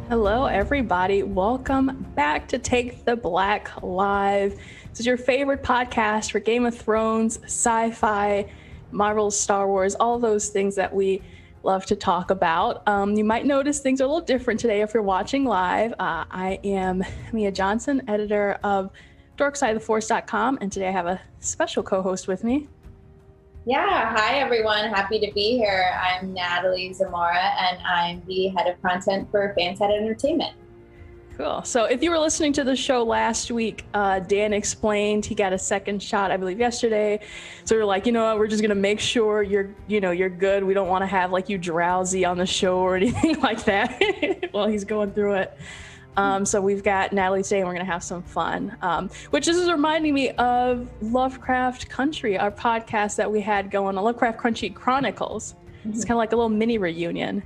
Hello, everybody. Welcome back to Take the Black Live. This is your favorite podcast for Game of Thrones, sci-fi, Marvel, Star Wars, all those things that we love to talk about. You might notice things are a little different today if you're watching live. I am Mia Johnson, editor of dorksideoftheforce.com, and today I have a special co-host with me. Yeah, hi everyone. Happy to be here. I'm Natalie Zamora, and I'm the head of content for Fanside Entertainment. Cool. So if you were listening to the show last week, Dan explained he got a second shot, I believe, yesterday. So we're like, you know what, we're just gonna make sure you're good. We don't want to have like you drowsy on the show or anything like that while he's going through it. So we've got Natalie today, and we're going to have some fun, which is reminding me of Lovecraft Country, our podcast that we had going on, Lovecraft Country Chronicles. Mm-hmm. It's kind of like a little mini reunion.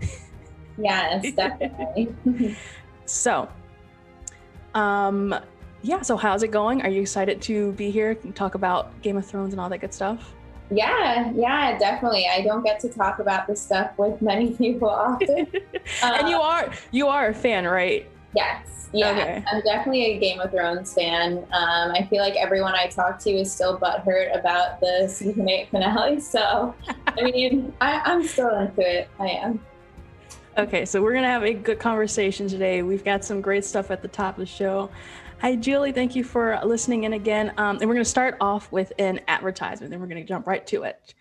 Yes, definitely. So, so how's it going? Are you excited to be here and talk about Game of Thrones and all that good stuff? Yeah, definitely. I don't get to talk about this stuff with many people often. And you are a fan, right? Yes. Yeah. Okay. I'm definitely a Game of Thrones fan. I feel like everyone I talk to is still butthurt about the season 8 finale. So, I mean, I'm still into it. I am. Okay, so we're going to have a good conversation today. We've got some great stuff at the top of the show. Hi, Julie. Thank you for listening in again. And we're going to start off with an advertisement, then we're going to jump right to it.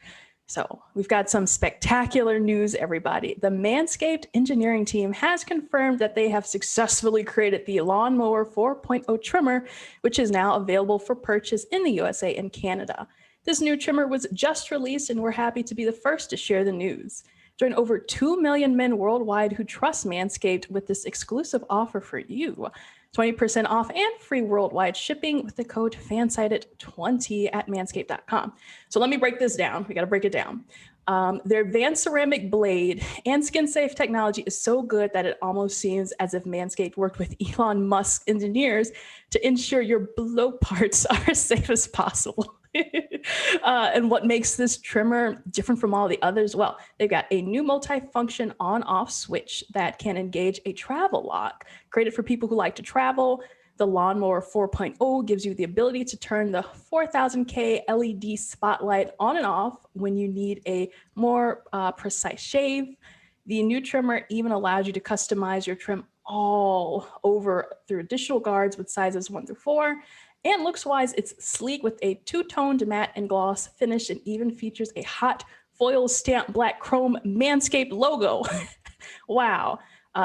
So we've got some spectacular news, everybody. The Manscaped engineering team has confirmed that they have successfully created the Lawnmower 4.0 trimmer, which is now available for purchase in the USA and Canada. This new trimmer was just released, and we're happy to be the first to share the news. Join over 2 million men worldwide who trust Manscaped with this exclusive offer for you. 20% off and free worldwide shipping with the code FANSIDED20 at manscaped.com. So let me break this down. We got to break it down. Their advanced ceramic blade and skin-safe technology is so good that it almost seems as if Manscaped worked with Elon Musk engineers to ensure your blow parts are as safe as possible. And what makes this trimmer different from all the others? Well, they've got a new multi-function on-off switch that can engage a travel lock, created for people who like to travel. The Lawnmower 4.0 gives you the ability to turn the 4000K LED spotlight on and off when you need a more precise shave. The new trimmer even allows you to customize your trim all over through additional guards with sizes 1 through 4. And looks-wise, it's sleek with a two-toned matte and gloss finish, and even features a hot foil stamp black chrome Manscaped logo. Wow.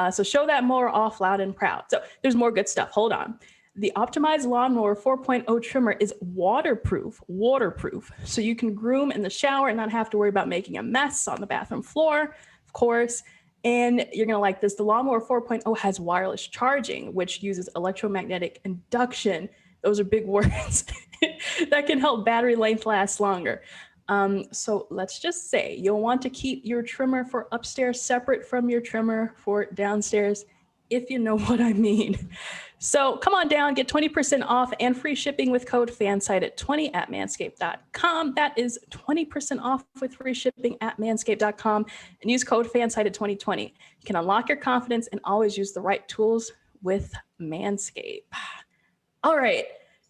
So show that mower off loud and proud. So there's more good stuff. Hold on. The optimized Lawnmower 4.0 trimmer is waterproof. So you can groom in the shower and not have to worry about making a mess on the bathroom floor, of course. And you're going to like this. The Lawnmower 4.0 has wireless charging, which uses electromagnetic induction. Those are big words that can help battery length last longer. So let's just say you'll want to keep your trimmer for upstairs separate from your trimmer for downstairs, if you know what I mean. So come on down, get 20% off and free shipping with code FANSIDED20 at manscaped.com. That is 20% off with free shipping at manscaped.com, and use code FANSIDED2020. You can unlock your confidence and always use the right tools with Manscaped. All right.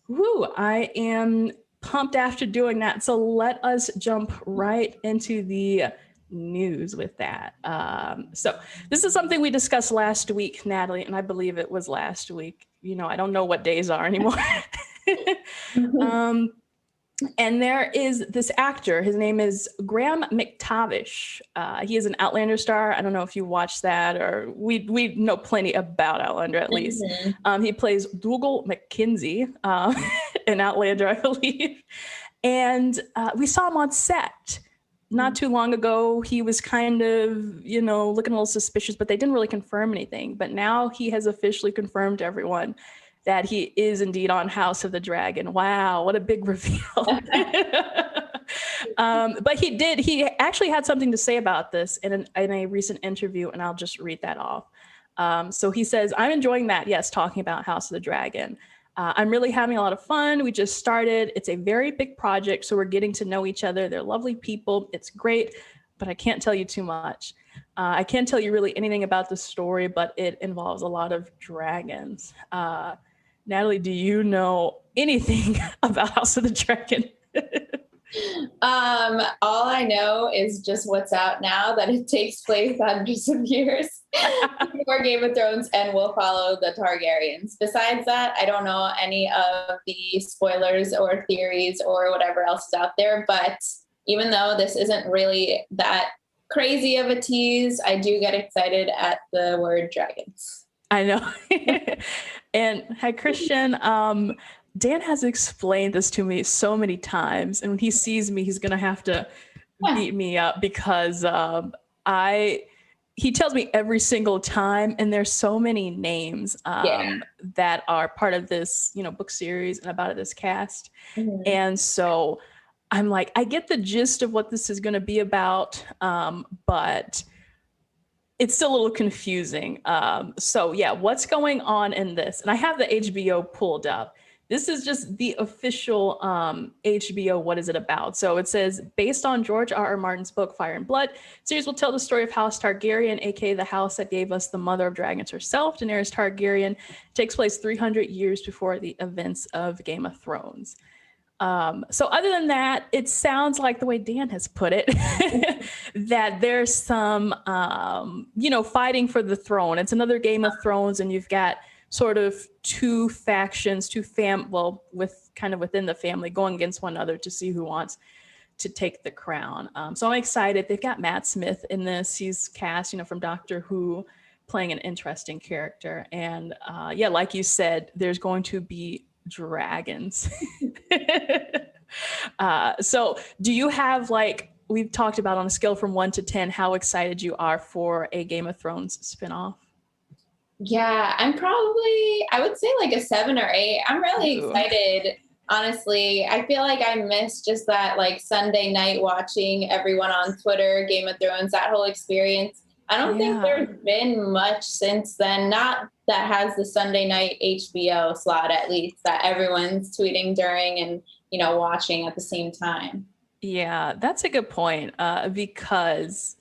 Woo, I am pumped after doing that. So let us jump right into the news with that. So this is something we discussed last week, Natalie, and I believe it was last week. You know, I don't know what days are anymore. And there is this actor. His name is Graham McTavish. He is an Outlander star. I don't know if you watched that, or we know plenty about Outlander at least. He plays Dougal McKenzie in Outlander, I believe. And we saw him on set not too long ago. He was kind of, looking a little suspicious, but they didn't really confirm anything. But now he has officially confirmed to everyone that he is indeed on House of the Dragon. Wow, what a big reveal. But he actually had something to say about this in a recent interview, and I'll just read that off. So he says, "I'm enjoying that, yes, talking about House of the Dragon. I'm really having a lot of fun. We just started. It's a very big project, so we're getting to know each other. They're lovely people. It's great. but I can't tell you too much. I can't tell you really anything about the story, but it involves a lot of dragons. Natalie, do you know anything about House of the Dragon? All I know is just what's out now, that it takes place hundreds of years before Game of Thrones and will follow the Targaryens. Besides that, I don't know any of the spoilers or theories or whatever else is out there. But even though this isn't really that crazy of a tease, I do get excited at the word dragons. I know. And hi, Christian. Dan has explained this to me so many times, and when he sees me, he's gonna have to beat me up because he tells me every single time, and there's so many names that are part of this, book series and about this cast. Mm-hmm. And so I'm like, I get the gist of what this is going to be about, but it's still a little confusing. So yeah, what's going on in this? And I have the HBO pulled up. This is just the official HBO, what is it about? So it says, based on George R.R. Martin's book, Fire and Blood, series will tell the story of House Targaryen, aka the house that gave us the mother of dragons herself, Daenerys Targaryen. It takes place 300 years before the events of Game of Thrones. So other than that, it sounds like the way Dan has put it, that there's some, fighting for the throne. It's another Game of Thrones, and you've got sort of two factions, within the family going against one another to see who wants to take the crown. So I'm excited. They've got Matt Smith in this. He's cast, from Doctor Who, playing an interesting character. And like you said, there's going to be dragons. So do you have, we've talked about on a scale from 1 to 10, how excited you are for a Game of Thrones spinoff? Yeah, I would say a 7 or 8. I'm really excited. Honestly, I feel like I missed just that Sunday night watching everyone on Twitter, Game of Thrones, that whole experience. I don't think there's been much since then. Not that has the Sunday night HBO slot, at least, that everyone's tweeting during and, watching at the same time. Yeah, that's a good point, because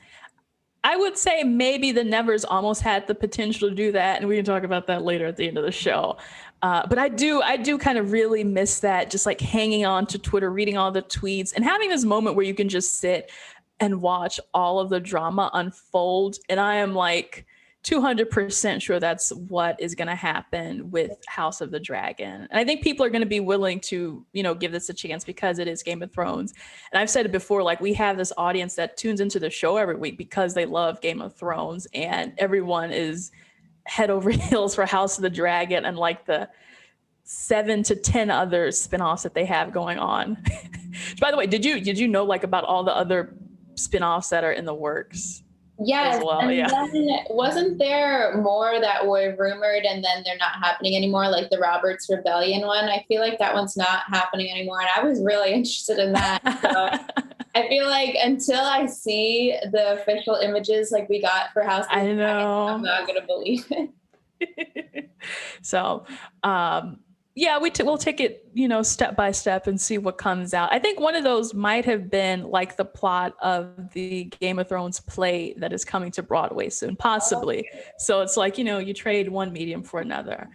I would say maybe the Nevers almost had the potential to do that, and we can talk about that later at the end of the show. But I do kind of really miss that, just hanging on to Twitter, reading all the tweets, and having this moment where you can just sit and watch all of the drama unfold. And I am 200% sure that's what is going to happen with House of the Dragon. And I think people are going to be willing to, give this a chance because it is Game of Thrones. And I've said it before, we have this audience that tunes into the show every week because they love Game of Thrones, and everyone is head over heels for House of the Dragon and the 7 to 10 other spinoffs that they have going on. By the way, did you know about all the other spinoffs that are in the works? Yes, well? Then wasn't there more that were rumored and then they're not happening anymore, like the Roberts Rebellion one? I feel like that one's not happening anymore, and I was really interested in that. So I feel like until I see the official images we got for House of the Dragon, I'm not going to believe it. So, we'll take it, step by step and see what comes out. I think one of those might have been the plot of the Game of Thrones play that is coming to Broadway soon, possibly. So it's you trade one medium for another.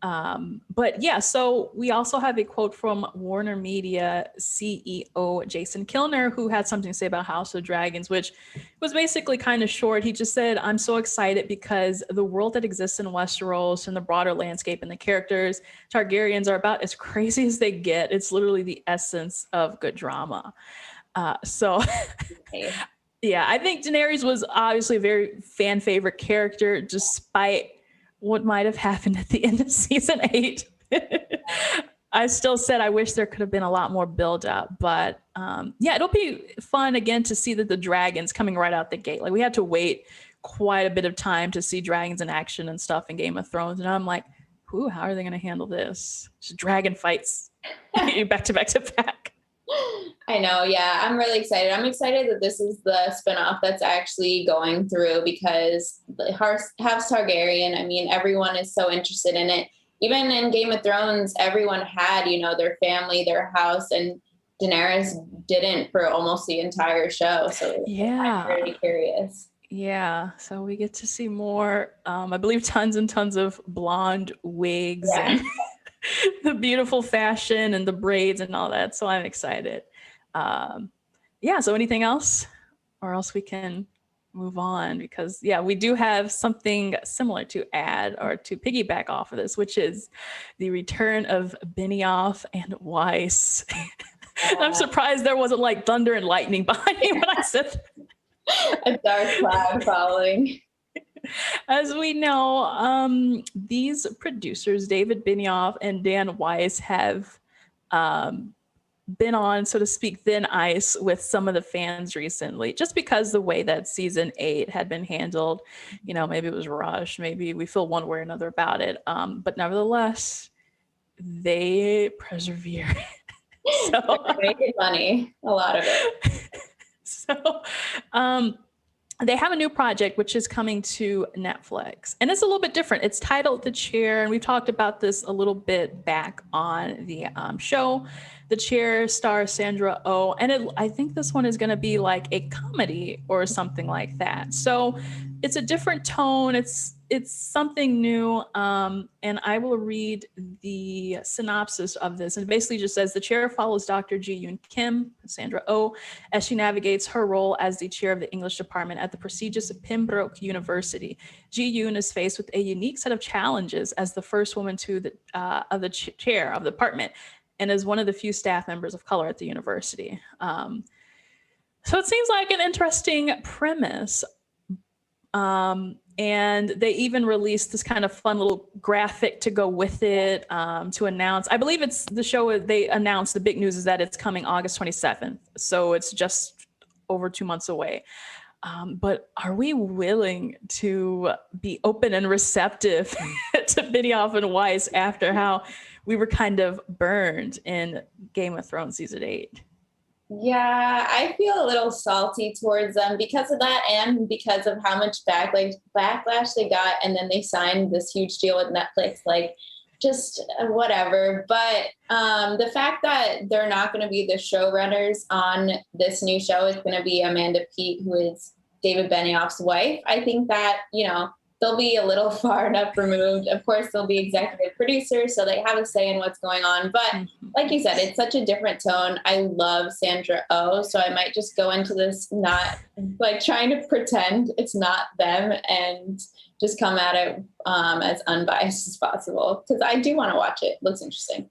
But yeah, so we also have a quote from Warner Media CEO Jason Kilner, who had something to say about House of Dragons, which was basically kind of short. He just said, "I'm so excited because the world that exists in Westeros and the broader landscape and the characters, Targaryens, are about as crazy as they get. It's literally the essence of good drama." Yeah, I think Daenerys was obviously a very fan favorite character, despite what might have happened at the end of season 8. I still said I wish there could have been a lot more build up, but it'll be fun again to see the dragons coming right out the gate. We had to wait quite a bit of time to see dragons in action and stuff in Game of Thrones, and I'm like, how are they going to handle this? Just dragon fights back to back to back. I know. Yeah, I'm really excited. I'm excited that this is the spinoff that's actually going through, because House Targaryen, everyone is so interested in it. Even in Game of Thrones, everyone had, their family, their house, and Daenerys didn't for almost the entire show. So Yeah. I'm very curious. Yeah, so we get to see more, I believe tons and tons of blonde wigs and the beautiful fashion and the braids and all that. So I'm excited. Yeah, so anything else? Or else we can move on because, yeah, we do have something similar to add or to piggyback off of this, which is the return of Benioff and Weiss. I'm surprised there wasn't like thunder and lightning behind me when I said a dark cloud following. As we know, these producers, David Benioff and Dan Weiss, have been on, so to speak, thin ice with some of the fans recently, just because the way that season 8 had been handled, you know, maybe it was rushed, maybe we feel one way or another about it. But nevertheless, they persevere. So making money, a lot of it. So, they have a new project which is coming to Netflix, and it's a little bit different. It's titled The Chair, and we've talked about this a little bit back on the show. The Chair stars Sandra Oh, and I think this one is going to be like a comedy or something like that. So it's a different tone. It's something new, and I will read the synopsis of this. And it basically just says The Chair follows Dr. Ji-yoon Kim, Sandra Oh, as she navigates her role as the chair of the English department at the prestigious Pembroke University. Ji-yoon is faced with a unique set of challenges as the first woman to the chair of the department, and as one of the few staff members of color at the university. So it seems like an interesting premise. And they even released this kind of fun little graphic to go with it, to announce. I believe it's the show. They announced the big news is that it's coming August 27th. So it's just over 2 months away. But are we willing to be open and receptive to Benioff and Weiss after how we were kind of burned in Game of Thrones season 8? Yeah, I feel a little salty towards them because of that and because of how much backlash they got. And then they signed this huge deal with Netflix, like just whatever. But the fact that they're not going to be the showrunners on this new show, is going to be Amanda Peet, who is David Benioff's wife. I think that, you know, they'll be a little far enough removed. Of course, they'll be executive producers, so they have a say in what's going on. But like you said, it's such a different tone. I love Sandra Oh, so I might just go into this not like trying to pretend it's not them and just come at it as unbiased as possible, because I do want to watch it. Looks interesting.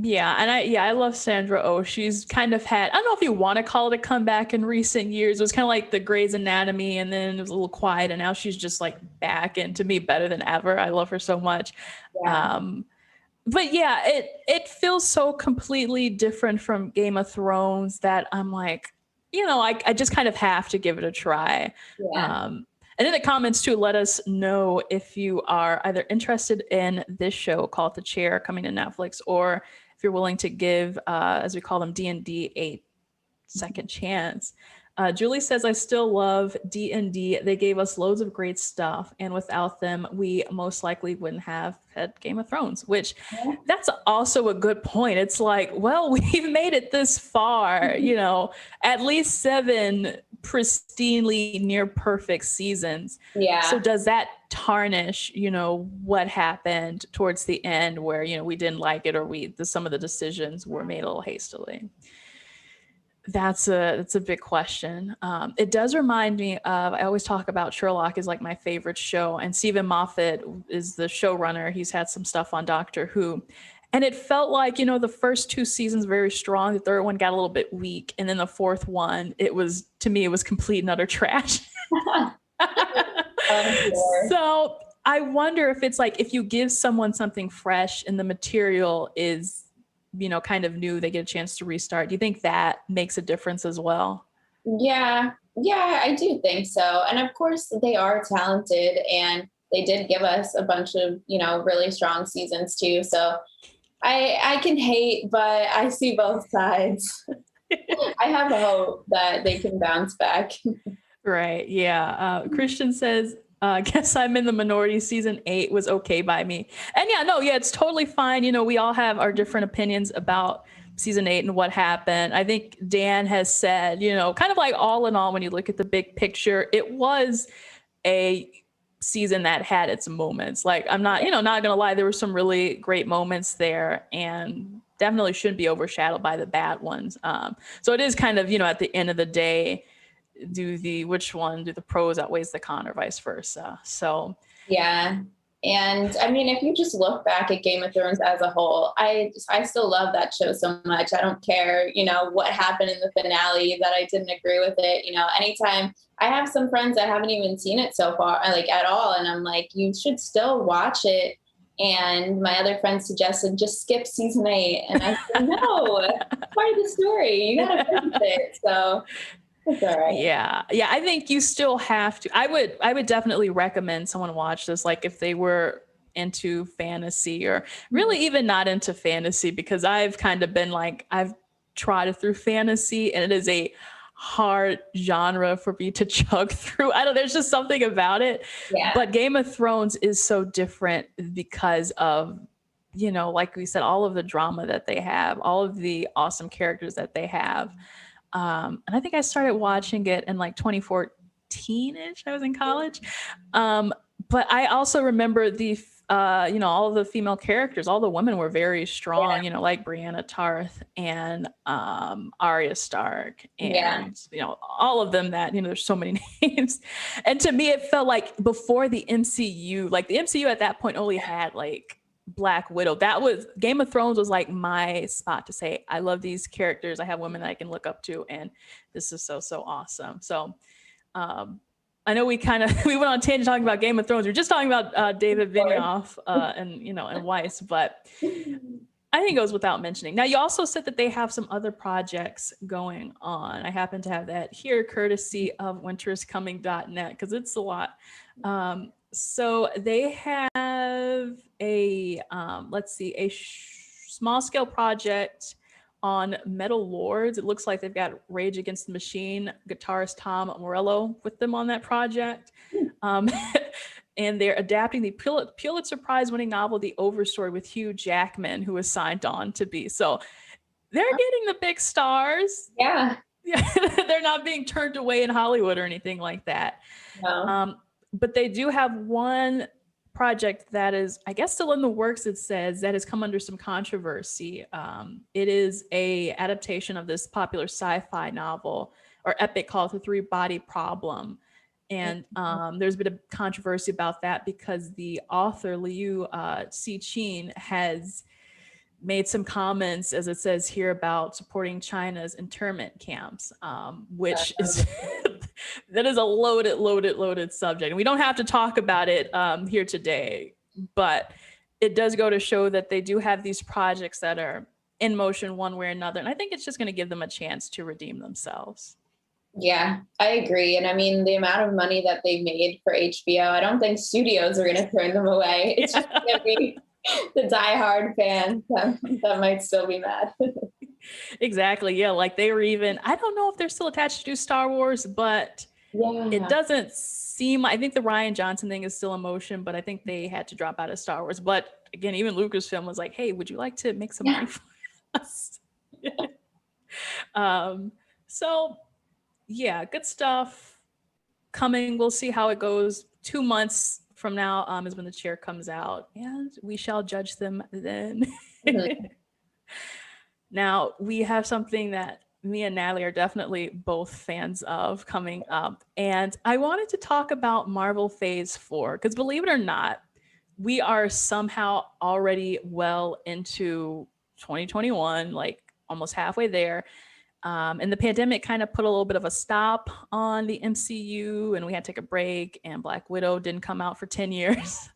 Yeah, and I love Sandra Oh. She's kind of had, I don't know if you want to call it a comeback in recent years. It was kind of like the Grey's Anatomy, and then it was a little quiet, and now she's just like back, and to me, better than ever. I love her so much. Yeah. But yeah, it feels so completely different from Game of Thrones that I'm like, you know, I just kind of have to give it a try. Yeah. And in the comments too, let us know if you are either interested in this show called The Chair coming to Netflix, or if you're willing to give, as we call them, D&D a second chance. Julie says, I still love D&D. They gave us loads of great stuff, and without them, we most likely wouldn't have had Game of Thrones, which that's also a good point. It's like, well, we've made it this far, you know, at least 7 pristinely near perfect seasons. Yeah. So does that tarnish, you know, what happened towards the end where, you know, we didn't like it, or some of the decisions were made a little hastily? That's a big question. It does remind me of, I always talk about Sherlock is like my favorite show, and Stephen Moffat is the showrunner. He's had some stuff on Doctor Who, and it felt like, you know, the first 2 seasons very strong. The third one got a little bit weak, and then the fourth one, to me, it was complete and utter trash. So I wonder if it's like, if you give someone something fresh and the material is, you know, kind of new, they get a chance to restart. Do you think that makes a difference as well? Yeah, I do think so. And of course they are talented, and they did give us a bunch of, you know, really strong seasons too. So I can hate, but I see both sides. I have hope that they can bounce back. Right. Yeah. Christian says, guess I'm in the minority. Season 8 was okay by me. And yeah, no, yeah, it's totally fine. You know, we all have our different opinions about season 8 and what happened. I think Dan has said, you know, kind of like all in all, when you look at the big picture, it was a season that had its moments. Like, I'm not, you know, not gonna lie, there were some really great moments there, and definitely shouldn't be overshadowed by the bad ones. So it is kind of, you know, at the end of the day, do the pros outweighs the con, or vice versa. So yeah. And I mean, if you just look back at Game of Thrones as a whole, I still love that show so much. I don't care, you know, what happened in the finale, that I didn't agree with it. You know, anytime, I have some friends that haven't even seen it so far, like at all. And I'm like, you should still watch it. And my other friends suggested just skip season 8. And I said, no, it's part of the story. You got to finish it. So it's all right. Yeah. I think you still have to. I would definitely recommend someone watch this, like if they were into fantasy, or really even not into fantasy, because I've kind of been like, I've trotted through fantasy, and it is a hard genre for me to chug through. There's just something about it. Yeah. But Game of Thrones is so different because of, you know, like we said, all of the drama that they have, all of the awesome characters that they have. And I think I started watching it in like 2014-ish. I was in college. But I also remember the, you know, all of the female characters, all the women were very strong, you know, like Brianna Tarth and Arya Stark, and, you know, all of them that, you know, there's so many names. And to me, it felt like before the MCU, like the MCU at that point only had like Black Widow. That was, Game of Thrones was like my spot to say, I love these characters. I have women that I can look up to, and this is so awesome. So I know we we went on a tangent talking about Game of Thrones. We're just talking about David Benioff and, you know, and Weiss, but I think it goes without mentioning. Now, you also said that they have some other projects going on. I happen to have that here, courtesy of winterscoming.net, because it's a lot. So they have a, let's see, a small scale project on Metal Lords. It looks like they've got Rage Against the Machine guitarist Tom Morello with them on that project. And they're adapting the Pulitzer Prize winning novel, The Overstory, with Hugh Jackman, who was signed on to be. So they're getting the big stars. Yeah. They're not being turned away in Hollywood or anything like that. No. But they do have one project that is, I guess, still in the works, it says, that has come under some controversy. It is a adaptation of this popular sci-fi novel or epic called The Three Body Problem. And there's been a controversy about that because the author, Liu Cixin, has made some comments, as it says here, about supporting China's internment camps, which is that is a loaded subject. And we don't have to talk about it here today, but it does go to show that they do have these projects that are in motion one way or another. And I think it's just going to give them a chance to redeem themselves. Yeah, I agree. And I mean, the amount of money that they made for HBO, I don't think studios are going to turn them away. It's just going to be the diehard fan that might still be mad. Exactly. Yeah. Like they were even, I don't know if they're still attached to do Star Wars, but it doesn't seem, I think the Rian Johnson thing is still in motion, but I think they had to drop out of Star Wars. But again, even Lucasfilm was like, hey, would you like to make some money for us? So yeah, good stuff coming. We'll see how it goes. 2 months from now is when the chair comes out, and we shall judge them then. Now, we have something that me and Natalie are definitely both fans of coming up. And I wanted to talk about Marvel Phase 4, because believe it or not, we are somehow already well into 2021, like almost halfway there. And the pandemic kind of put a little bit of a stop on the MCU, and we had to take a break, and Black Widow didn't come out for 10 years.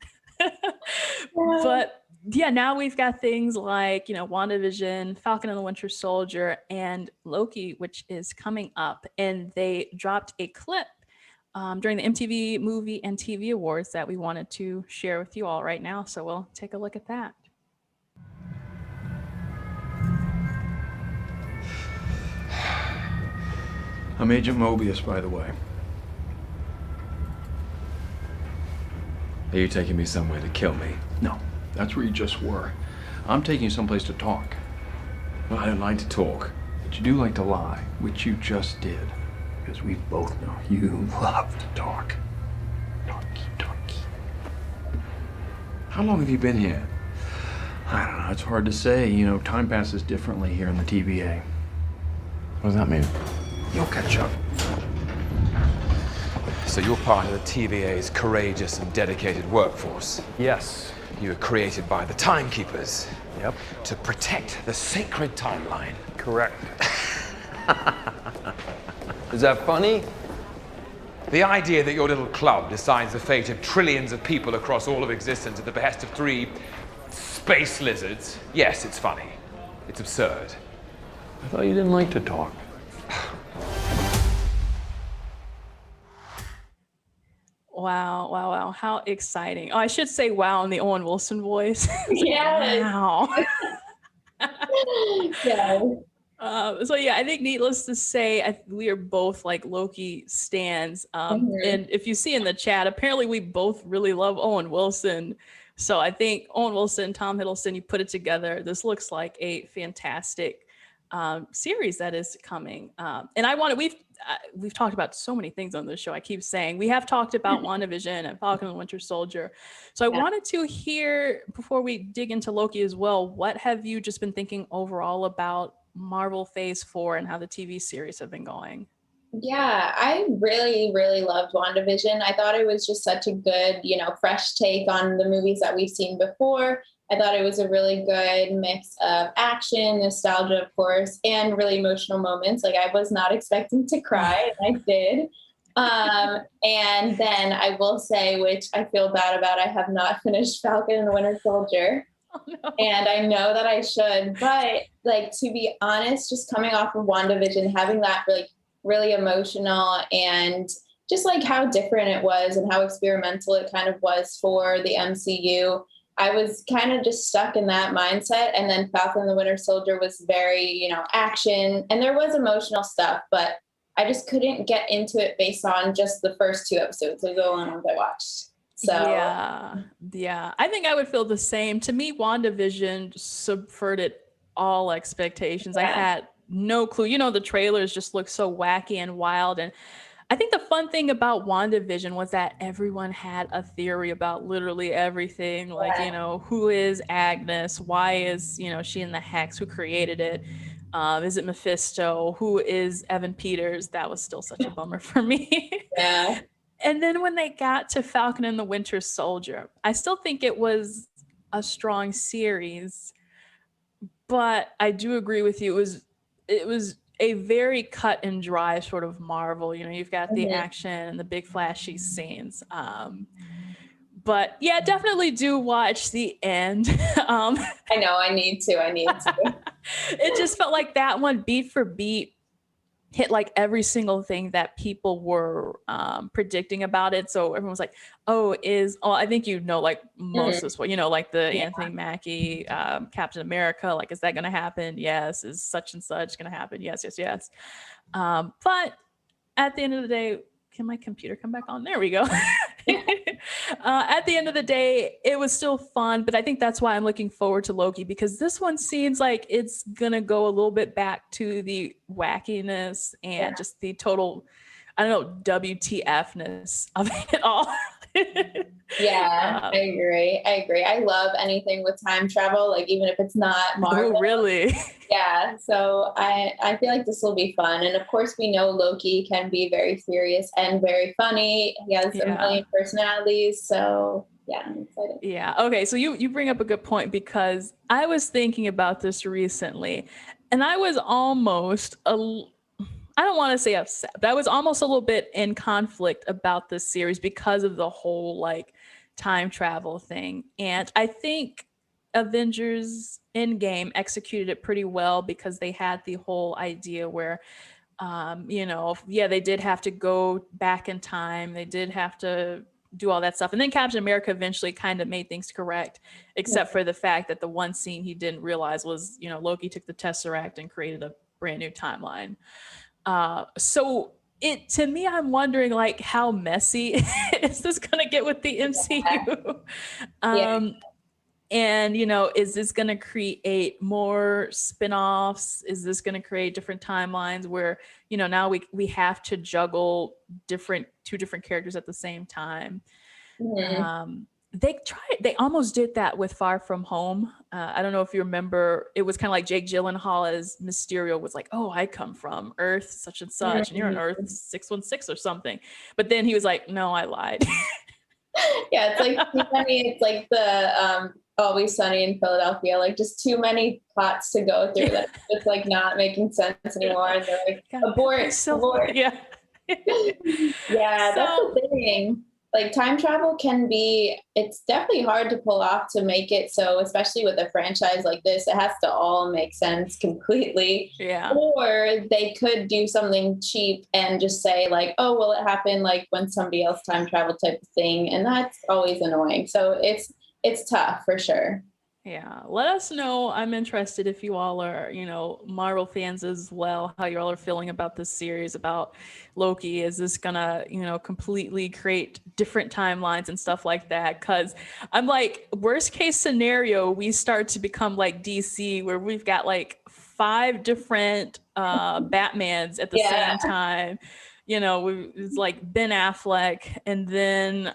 But yeah, now we've got things like, you know, WandaVision, Falcon and the Winter Soldier, and Loki, which is coming up. And they dropped a clip during the MTV Movie and TV Awards that we wanted to share with you all right now. So we'll take a look at that. I'm Agent Mobius, by the way. Are you taking me somewhere to kill me? No, that's where you just were. I'm taking you someplace to talk. Well, I don't like to talk. But you do like to lie, which you just did. Because we both know you love to talk. Talky, talky. How long have you been here? I don't know, it's hard to say. You know, time passes differently here in the TVA. What does that mean? You'll catch up. So you're part of the TVA's courageous and dedicated workforce. Yes. You were created by the Timekeepers. Yep. To protect the sacred timeline. Correct. Is that funny? The idea that your little club decides the fate of trillions of people across all of existence at the behest of 3 space lizards, yes, it's funny. It's absurd. I thought you didn't like to talk. Wow, wow, wow. How exciting. Oh, I should say wow in the Owen Wilson voice. Yes. Wow. Yeah. So yeah, I think needless to say, we are both like Loki stans. And if you see in the chat, apparently we both really love Owen Wilson. So I think Owen Wilson, Tom Hiddleston, you put it together. This looks like a fantastic series that is coming. And we've talked about so many things on this show. I keep saying we have talked about WandaVision and Falcon and the Winter Soldier. So I wanted to hear, before we dig into Loki as well, what have you just been thinking overall about Marvel Phase 4 and how the TV series have been going? Yeah, I really, really loved WandaVision. I thought it was just such a good, fresh take on the movies that we've seen before. I thought it was a really good mix of action, nostalgia, of course, and really emotional moments. Like, I was not expecting to cry, and I did. And then I will say, which I feel bad about, I have not finished Falcon and the Winter Soldier. Oh, no. And I know that I should, but to be honest, just coming off of WandaVision, having that really emotional and just how different it was and how experimental it kind of was for the MCU. I was kind of just stuck in that mindset. And then Falcon and the Winter Soldier was very, action, and there was emotional stuff, but I just couldn't get into it based on just the first 2 episodes of the ones I watched. So yeah, I think I would feel the same. To me, WandaVision subverted all expectations. Yeah. I had no clue. The trailers just look so wacky and wild. And I think the fun thing about WandaVision was that everyone had a theory about literally everything. Who is Agnes? Why is, she in the Hex? Who created it? Is it Mephisto? Who is Evan Peters? That was still such a bummer for me. Yeah. And then when they got to Falcon and the Winter Soldier, I still think it was a strong series, but I do agree with you. It was a very cut and dry sort of Marvel. You've got the action and the big flashy scenes. But yeah, definitely do watch the end. I know, I need to. It just felt like that one, beat for beat, hit every single thing that people were predicting about it. So everyone was like, I think most of this, the Anthony Mackie, Captain America, is that going to happen? Yes. Is such and such going to happen? Yes. But at the end of the day, can my computer come back on? There we go. At the end of the day, it was still fun, but I think that's why I'm looking forward to Loki, because this one seems like it's gonna go a little bit back to the wackiness and just the total, WTF-ness of it all. Yeah, I agree. I love anything with time travel, even if it's not Marvel. Oh, really? Yeah, so I feel like this will be fun. And of course, we know Loki can be very serious and very funny. He has a million personalities, so yeah, I'm excited. Yeah, okay, so you bring up a good point, because I was thinking about this recently, and I was almost I don't want to say upset, but I was almost a little bit in conflict about this series because of the whole time travel thing. And I think Avengers Endgame executed it pretty well, because they had the whole idea where, they did have to go back in time. They did have to do all that stuff. And then Captain America eventually kind of made things correct, except for the fact that the one scene he didn't realize was, Loki took the Tesseract and created a brand new timeline. So to me, I'm wondering how messy is this going to get with the MCU? And, you know, is this going to create more spin-offs? Is this going to create different timelines where, you know, now we have to juggle two different characters at the same time? They almost did that with Far From Home. I don't know if you remember, it was kind of like Jake Gyllenhaal as Mysterio was like, oh, I come from Earth such and such, and you're on Earth 616 or something. But then he was like, no, I lied. Yeah, it's like too many. It's like the Always Sunny in Philadelphia. Like just too many plots to go through that it's like not making sense anymore. And they're like, abort. Yeah. Yeah, that's the thing. Like time travel it's definitely hard to pull off to make it so, especially with a franchise like this, it has to all make sense completely. Yeah. Or they could do something cheap and just say like, oh, well, it happened like when somebody else time travel type of thing. And that's always annoying. So it's tough for sure. Yeah, let us know. I'm interested if you all are, you know, Marvel fans as well, how you all are feeling about this series, about Loki. Is this gonna, you know, completely create different timelines and stuff like that? Because I'm like, worst case scenario, we start to become like DC, where we've got like 5 different Batmans at the same time. You know, it's like Ben Affleck, and then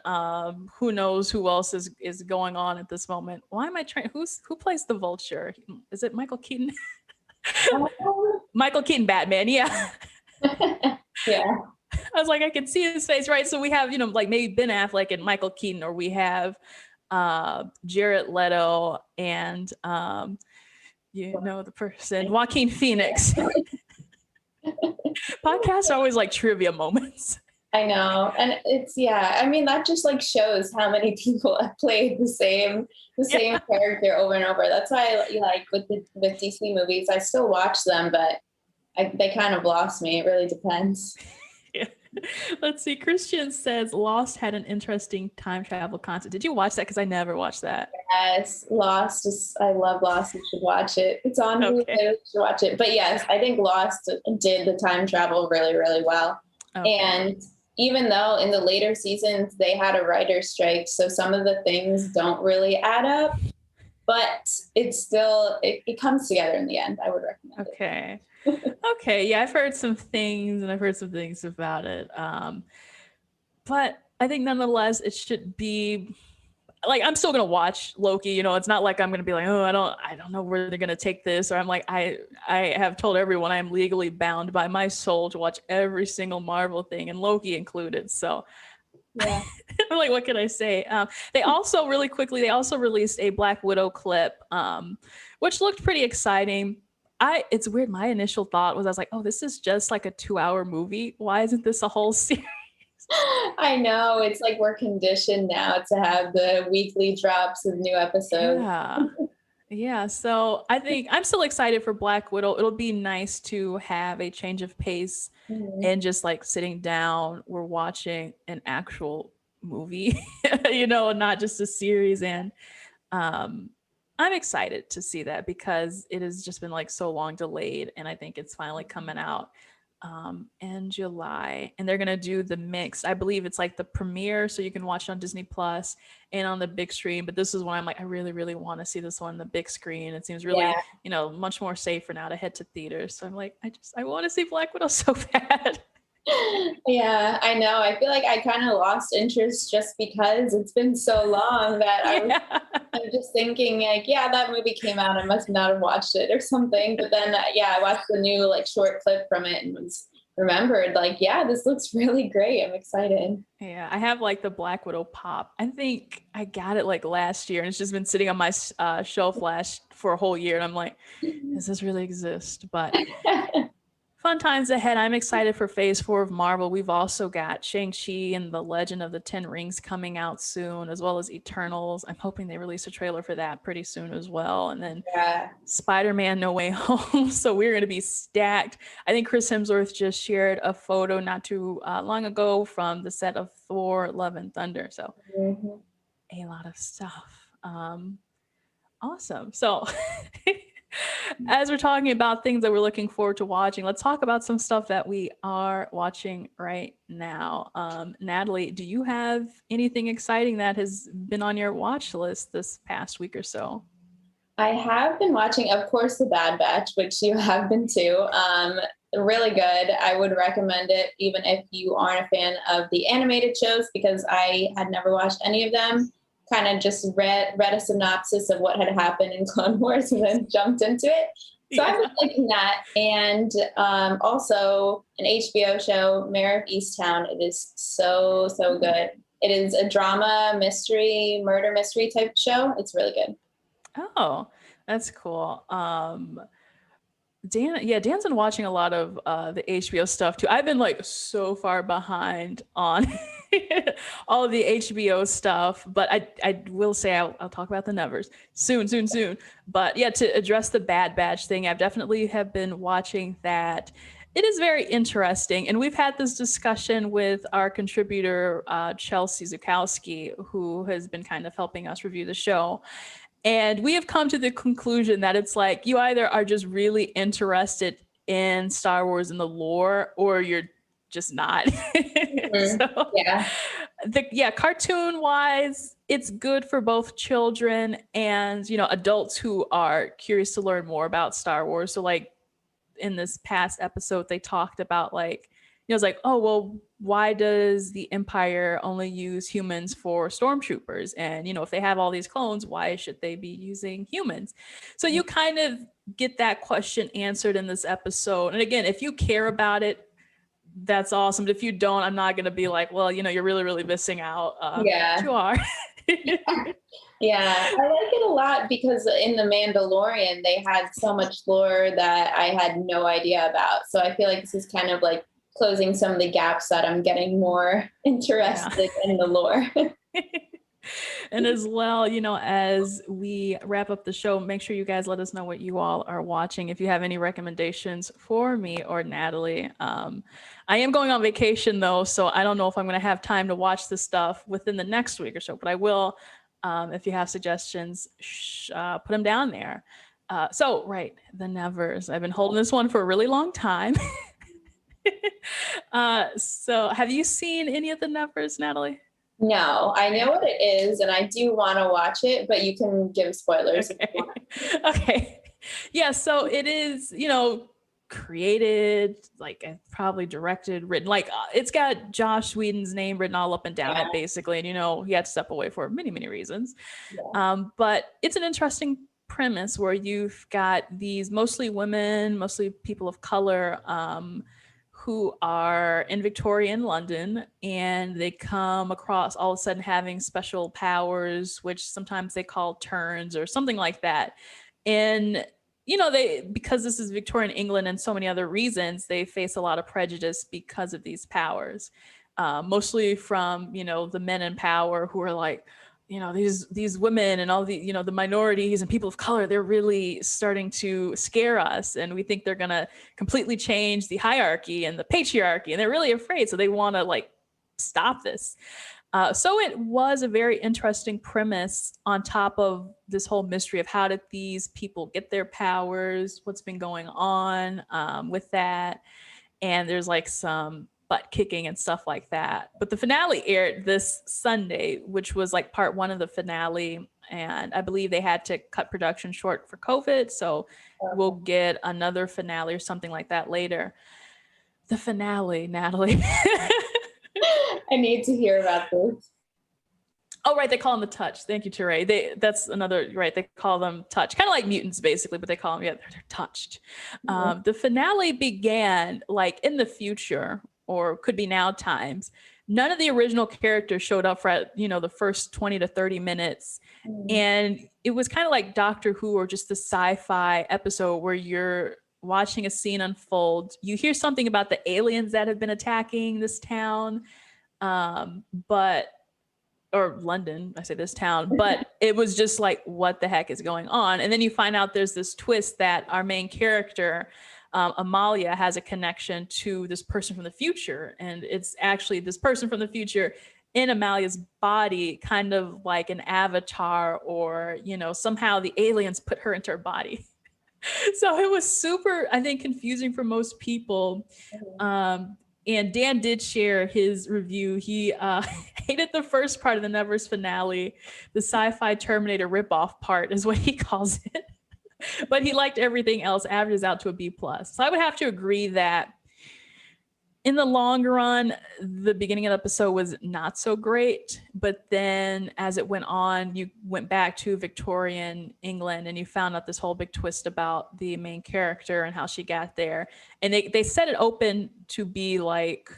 who knows who else is going on at this moment. Why am I trying? Who plays the Vulture? Is it Michael Keaton? Michael Keaton Batman, yeah. Yeah. I was like, I can see his face, right? So we have, you know, like maybe Ben Affleck and Michael Keaton, or we have Jared Leto and you know the person, Joaquin Phoenix. Podcasts are always like trivia moments. I know. And I mean, that just like shows how many people have played the same character over and over. That's why I like with DC movies, I still watch them, but they kind of lost me. It really depends. Yeah. Let's see. Christian says Lost had an interesting time travel concept. Did you watch that? Because I never watched that. Yes, Lost. I love Lost. You should watch it. It's on Hulu. You should watch it. But yes, I think Lost did the time travel really, really well. Okay. And even though in the later seasons they had a writer's strike, so some of the things don't really add up, but it's still it comes together in the end. I would recommend it. Okay. Okay, yeah, I've heard some things about it. But I think nonetheless, it should be like, I'm still gonna watch Loki. You know, it's not like I'm gonna be like, oh, I don't know where they're gonna take this, or I'm like, I have told everyone I'm legally bound by my soul to watch every single Marvel thing, and Loki included. So yeah. I'm like, what can I say? They also released a Black Widow clip, which looked pretty exciting. It's weird. My initial thought was, I was like, oh, this is just like a 2-hour movie. Why isn't this a whole series? I know. It's like we're conditioned now to have the weekly drops of new episodes. Yeah. Yeah. So I think I'm still excited for Black Widow. It'll be nice to have a change of pace and just like sitting down, we're watching an actual movie, you know, not just a series. And I'm excited to see that because it has just been like so long delayed, and I think it's finally coming out in July, and they're gonna do the mix. I believe it's like the premiere, so you can watch it on Disney Plus and on the big screen. But this is when I'm like, I really, really want to see this one on the big screen. It seems really, you know, much more safer now to head to theaters. So I'm like, I want to see Black Widow so bad. Yeah, I know. I feel like I kind of lost interest just because it's been so long that I'm just thinking like, yeah, that movie came out. I must not have watched it or something. But then, I watched the new like short clip from it and was remembered like, yeah, this looks really great. I'm excited. Yeah, I have like the Black Widow pop. I think I got it like last year, and it's just been sitting on my shelf for a whole year. And I'm like, does this really exist? But fun times ahead. I'm excited for Phase 4 of Marvel. We've also got Shang-Chi and the Legend of the Ten Rings coming out soon, as well as Eternals. I'm hoping they release a trailer for that pretty soon as well. And then Spider-Man No Way Home. So we're going to be stacked. I think Chris Hemsworth just shared a photo not too long ago from the set of Thor: Love and Thunder. So a lot of stuff. Awesome. So As we're talking about things that we're looking forward to watching, let's talk about some stuff that we are watching right now. Natalie, do you have anything exciting that has been on your watch list this past week or so? I have been watching, of course, The Bad Batch, which you have been too. Really good. I would recommend it even if you aren't a fan of the animated shows, because I had never watched any of them. Kind of just read a synopsis of what had happened in Clone Wars and then jumped into it. So I've been liking that. And also an HBO show, Mayor of Easttown. It is so good. It is a drama, mystery, murder mystery type show. It's really good. Oh, that's cool. Dan's been watching a lot of the HBO stuff too. I've been like so far behind on all of the HBO stuff, but I will say I'll talk about the Nevers soon. But yeah, to address the Bad Batch thing, I've definitely have been watching that. It is very interesting, and we've had this discussion with our contributor Chelsea Zukowski, who has been kind of helping us review the show. And we have come to the conclusion that it's like you either are just really interested in Star Wars and the lore, or you're just not. So, cartoon wise, it's good for both children and, adults who are curious to learn more about Star Wars. So like in this past episode, they talked about like, it's like, oh, well, why does the Empire only use humans for stormtroopers? And, if they have all these clones, why should they be using humans? So you kind of get that question answered in this episode. And again, if you care about it, that's awesome. But if you don't, I'm not going to be like, well, you're really, really missing out. You are. Yeah, I like it a lot because in The Mandalorian, they had so much lore that I had no idea about. So I feel like this is kind of like closing some of the gaps that I'm getting more interested in the lore. And as well, as we wrap up the show, make sure you guys let us know what you all are watching. If you have any recommendations for me or Natalie. I am going on vacation though, so I don't know if I'm going to have time to watch this stuff within the next week or so, but I will. If you have suggestions, put them down there. The Nevers. I've been holding this one for a really long time. So have you seen any of the Nevers, Natalie? No, I know what it is and I do want to watch it, but you can give spoilers. Okay. Yeah, so it is, created, like probably directed, written, like it's got Joss Whedon's name written all up and down it basically. And he had to step away for many, many reasons. But it's an interesting premise where you've got these mostly women, mostly people of color, who are in Victorian London, and they come across all of a sudden having special powers, which sometimes they call turns or something like that. And, because this is Victorian England and so many other reasons, they face a lot of prejudice because of these powers, mostly from, the men in power who are like, these women and all the, the minorities and people of color, they're really starting to scare us. And we think they're going to completely change the hierarchy and the patriarchy. And they're really afraid. So they want to stop this. So it was a very interesting premise on top of this whole mystery of how did these people get their powers, what's been going on with that. And there's some butt kicking and stuff like that. But the finale aired this Sunday, which was part one of the finale. And I believe they had to cut production short for COVID. So we'll get another finale or something like that later. The finale, Natalie. I need to hear about this. Oh, right. They call them the Touch. Thank you, Teray. That's another, right. They call them Touch, kind of like mutants, basically, but they call them, they're touched. Mm-hmm. The finale began in the future, or could be now times. None of the original characters showed up for, the first 20 to 30 minutes. Mm-hmm. And it was kind of like Doctor Who or just the sci-fi episode where you're watching a scene unfold. You hear something about the aliens that have been attacking this town, or London, I say this town, but it was just what the heck is going on? And then you find out there's this twist that our main character, Amalia, has a connection to this person from the future. And it's actually this person from the future in Amalia's body, kind of like an avatar, or, somehow the aliens put her into her body. So it was super, I think, confusing for most people. And Dan did share his review. He hated the first part of the Nevers finale. The sci-fi Terminator ripoff part is what he calls it. But he liked everything else, averages out to a B+. So I would have to agree that in the long run, the beginning of the episode was not so great. But then as it went on, you went back to Victorian England and you found out this whole big twist about the main character and how she got there. And they set it open to be like,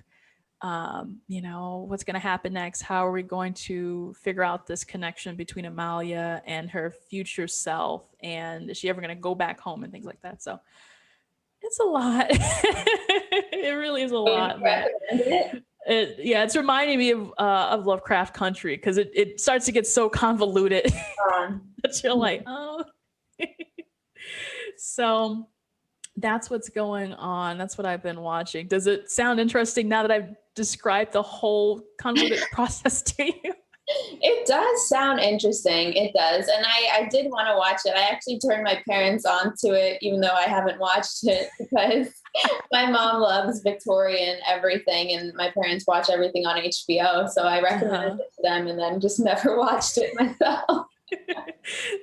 you know, what's going to happen next? How are we going to figure out this connection between Amalia and her future self? And is she ever going to go back home and things like that? So it's a lot. It really is a lot. But it's reminding me of Lovecraft Country because it starts to get so convoluted that you're like, oh. So that's what's going on. That's what I've been watching. Does it sound interesting now that I've described the whole convoluted process to you? It does sound interesting. It does. And I did want to watch it. I actually turned my parents onto it, even though I haven't watched it, because my mom loves Victorian everything and my parents watch everything on HBO. So I recommended it to them and then just never watched it myself.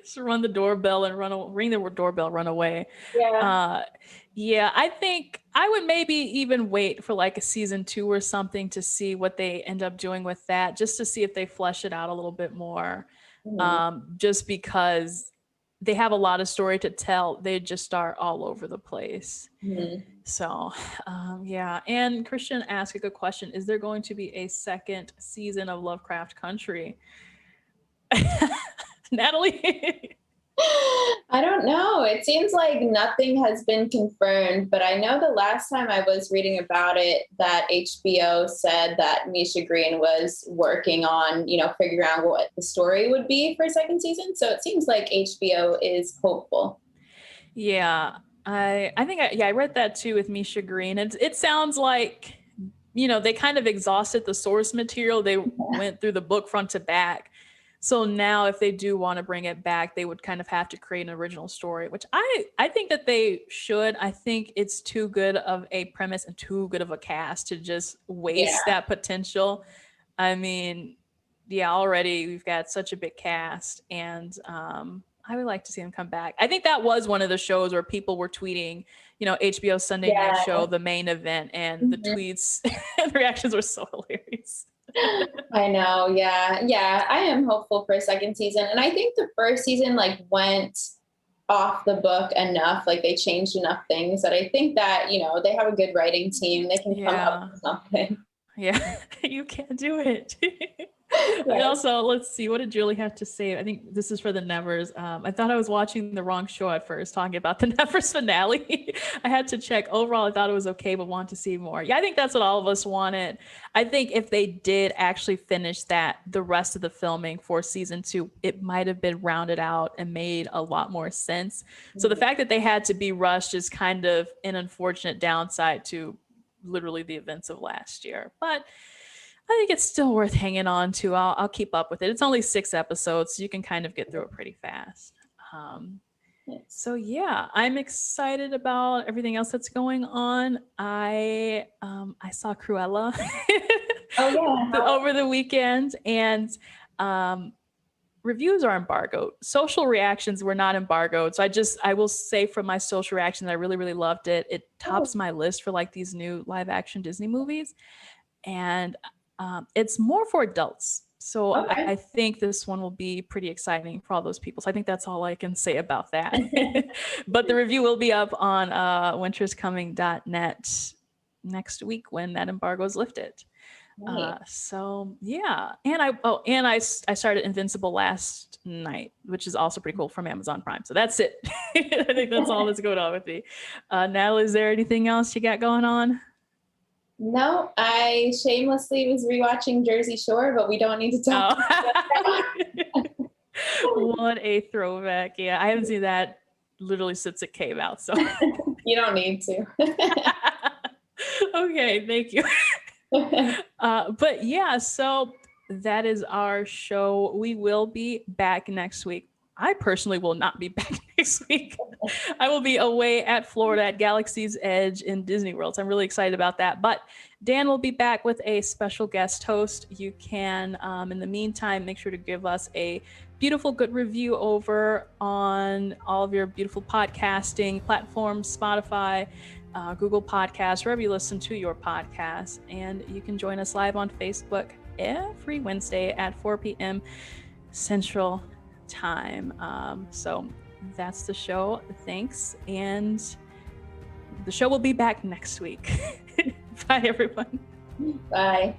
Just ring the doorbell, run away. Yeah. I think I would maybe even wait for like a season 2 or something to see what they end up doing with that, just to see if they flesh it out a little bit more. Just because they have a lot of story to tell. They just start all over the place. So, And Christian asked a good question. Is there going to be a second season of Lovecraft Country? Natalie? I don't know. It seems like nothing has been confirmed, but I know the last time I was reading about it that HBO said that Misha Green was working on, figuring out what the story would be for a second season. So it seems like HBO is hopeful. Yeah, I think I read that too with Misha Green. It sounds like, they kind of exhausted the source material. They went through the book front to back. So now if they do want to bring it back, they would kind of have to create an original story, which I think that they should. I think it's too good of a premise and too good of a cast to just waste that potential. I mean, already we've got such a big cast, and I would like to see them come back. I think that was one of the shows where people were tweeting, HBO Sunday Night Show, the main event, and the tweets and reactions were so hilarious. I know. Yeah. I am hopeful for a second season. And I think the first season went off the book enough. They changed enough things that I think that, they have a good writing team. They can come up with something. Yeah, you can't do it. And also, let's see, what did Julie have to say? I think this is for the Nevers. I thought I was watching the wrong show at first, talking about the Nevers finale. I had to check. Overall, I thought it was okay, but want to see more. Yeah, I think that's what all of us wanted. I think if they did actually finish the rest of the filming for season 2, it might have been rounded out and made a lot more sense. So the fact that they had to be rushed is kind of an unfortunate downside to literally the events of last year. But I think it's still worth hanging on to. I'll keep up with it. It's only 6 episodes, so you can kind of get through it pretty fast. So yeah, I'm excited about everything else that's going on. I saw Cruella over the weekend, and reviews are embargoed. Social reactions were not embargoed. So I will say from my social reactions, I really, really loved it. It tops my list for these new live action Disney movies. And it's more for adults. So I think this one will be pretty exciting for all those people. So I think that's all I can say about that. But the review will be up on winterscoming.net next week when that embargo is lifted. So yeah. And I started Invincible last night, which is also pretty cool, from Amazon Prime. So that's it. I think that's all that's going on with me. Natalie, is there anything else you got going on? No, I shamelessly was rewatching Jersey Shore, but we don't need to talk about that. What a throwback. Yeah, I haven't seen that literally since it came out. So you don't need to. Okay, thank you. But yeah, so that is our show. We will be back next week. I personally will not be back next week. I will be away at Florida at Galaxy's Edge in Disney World. So I'm really excited about that. But Dan will be back with a special guest host. You can, in the meantime, make sure to give us a beautiful, good review over on all of your beautiful podcasting platforms, Spotify, Google Podcasts, wherever you listen to your podcasts. And you can join us live on Facebook every Wednesday at 4 p.m. Central Time. So that's the show. Thanks. And the show will be back next week. Bye, everyone. Bye.